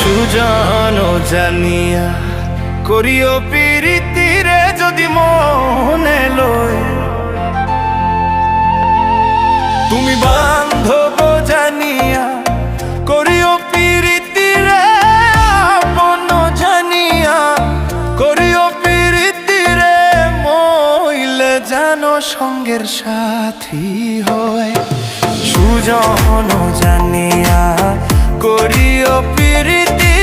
সুজন জানিয়া করিও প্রীতিরে যদি মনে লয়, তুমি বান্ধব জানিয়া করিও প্রীতিরে আপন জানিয়া করিও প্রীতিরে মইলে জানো সঙ্গের সাথী হয়। সুজন জানিয়া করিও প্রীতি